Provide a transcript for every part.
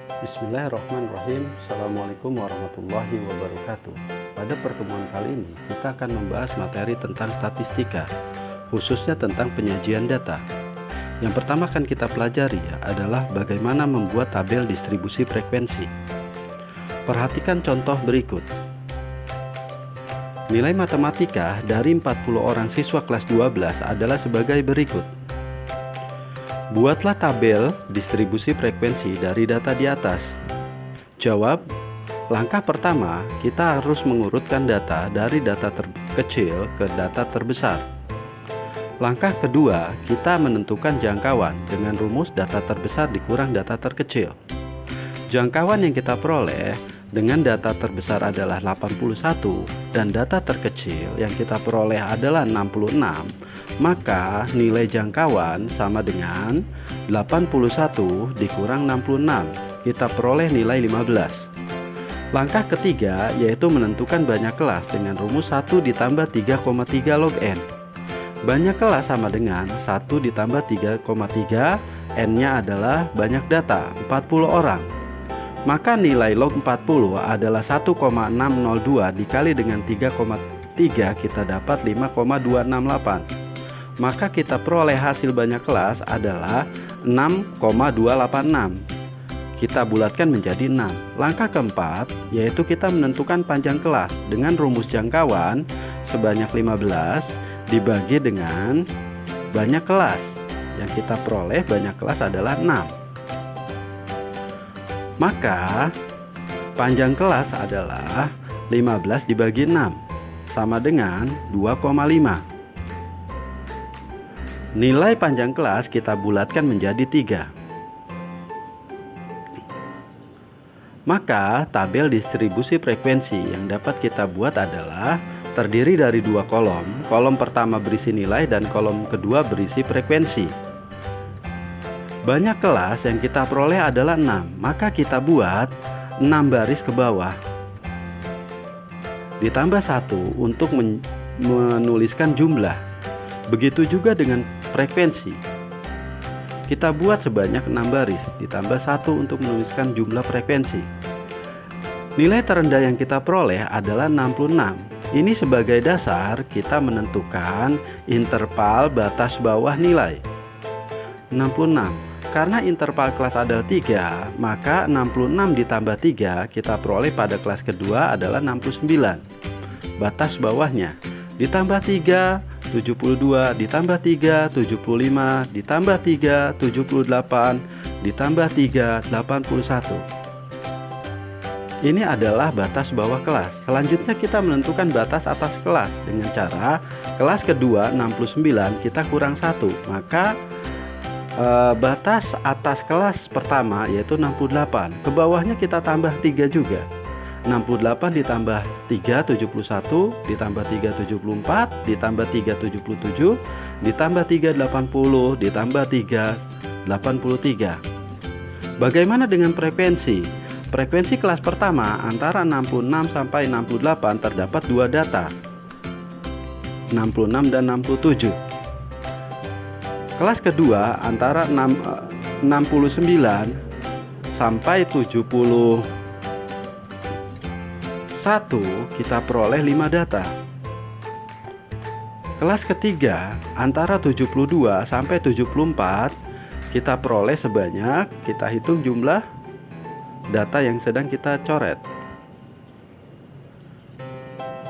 Bismillahirrahmanirrahim. Assalamualaikum warahmatullahi wabarakatuh. Pada pertemuan kali ini kita akan membahas materi tentang statistika, khususnya tentang penyajian data. Yang pertama akan kita pelajari adalah bagaimana membuat tabel distribusi frekuensi. Perhatikan contoh berikut. Nilai matematika dari 40 orang siswa kelas 12 adalah sebagai berikut. Buatlah tabel distribusi frekuensi dari data di atas. Jawab. Langkah pertama, kita harus mengurutkan data dari data terkecil ke data terbesar. Langkah kedua, kita menentukan jangkauan dengan rumus data terbesar dikurang data terkecil. Jangkauan yang kita peroleh dengan data terbesar adalah 81 dan data terkecil yang kita peroleh adalah 66, maka nilai jangkauan sama dengan 81 dikurang 66, kita peroleh nilai 15. Langkah ketiga yaitu menentukan banyak kelas dengan rumus 1 ditambah 3,3 log n. Banyak kelas sama dengan 1 ditambah 3,3, n-nya adalah banyak data, 40 orang. Maka nilai log 40 adalah 1,602 dikali dengan 3,3, kita dapat 5,268. Maka kita peroleh hasil banyak kelas adalah 6,286. Kita bulatkan menjadi 6. Langkah keempat yaitu kita menentukan panjang kelas dengan rumus jangkauan sebanyak 15 dibagi dengan banyak kelas. Yang kita peroleh banyak kelas adalah 6. Maka panjang kelas adalah 15 dibagi 6 sama dengan 2,5. Nilai panjang kelas kita bulatkan menjadi 3. Maka tabel distribusi frekuensi yang dapat kita buat adalah terdiri dari dua kolom. Kolom pertama berisi nilai dan kolom kedua berisi frekuensi. Banyak kelas yang kita peroleh adalah 6, maka kita buat 6 baris ke bawah. Ditambah 1 untuk menuliskan jumlah. Begitu juga dengan frekuensi. Kita buat sebanyak 6 baris, ditambah 1 untuk menuliskan jumlah frekuensi. Nilai terendah yang kita peroleh adalah 66. Ini sebagai dasar kita menentukan interval batas bawah nilai. 66. Karena interval kelas adalah 3, maka 66 ditambah 3 kita peroleh pada kelas kedua adalah 69. Batas bawahnya ditambah 3, 72, ditambah 3, 75, ditambah 3, 78, ditambah 3, 81. Ini adalah batas bawah kelas. Selanjutnya kita menentukan batas atas kelas dengan cara kelas kedua 69 kita kurang 1, maka batas atas kelas pertama yaitu 68. Ke bawahnya kita tambah 3 juga. 68 ditambah 3, 71, ditambah 3, 74, ditambah 3, 77, ditambah 3, 80, ditambah 3, 83. Bagaimana dengan frekuensi? Frekuensi kelas pertama antara 66 sampai 68 terdapat dua data, 66 dan 67. Kelas kedua antara 69 sampai 71 kita peroleh 5 data. Kelas ketiga antara 72 sampai 74 kita peroleh sebanyak, kita hitung jumlah data yang sedang kita coret.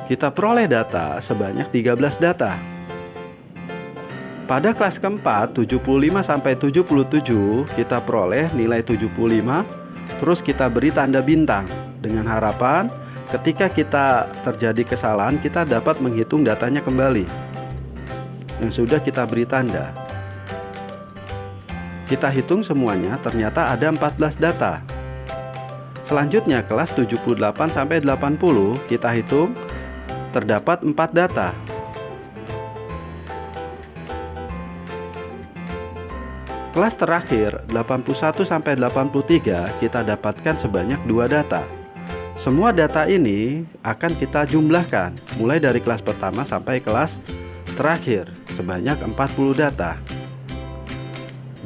Kita peroleh data sebanyak 13 data. Pada kelas keempat 75 sampai 77 kita peroleh nilai 75, terus kita beri tanda bintang dengan harapan ketika kita terjadi kesalahan kita dapat menghitung datanya kembali yang sudah kita beri tanda. Kita hitung semuanya, ternyata ada 14 data. Selanjutnya kelas 78 sampai 80 kita hitung, terdapat 4 data. Kelas terakhir 81 sampai 83 kita dapatkan sebanyak 2 data. Semua data ini akan kita jumlahkan mulai dari kelas pertama sampai kelas terakhir sebanyak 40 data.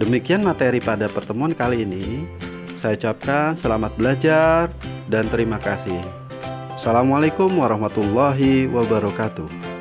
Demikian materi pada pertemuan kali ini. Saya ucapkan selamat belajar dan terima kasih. Assalamualaikum warahmatullahi wabarakatuh.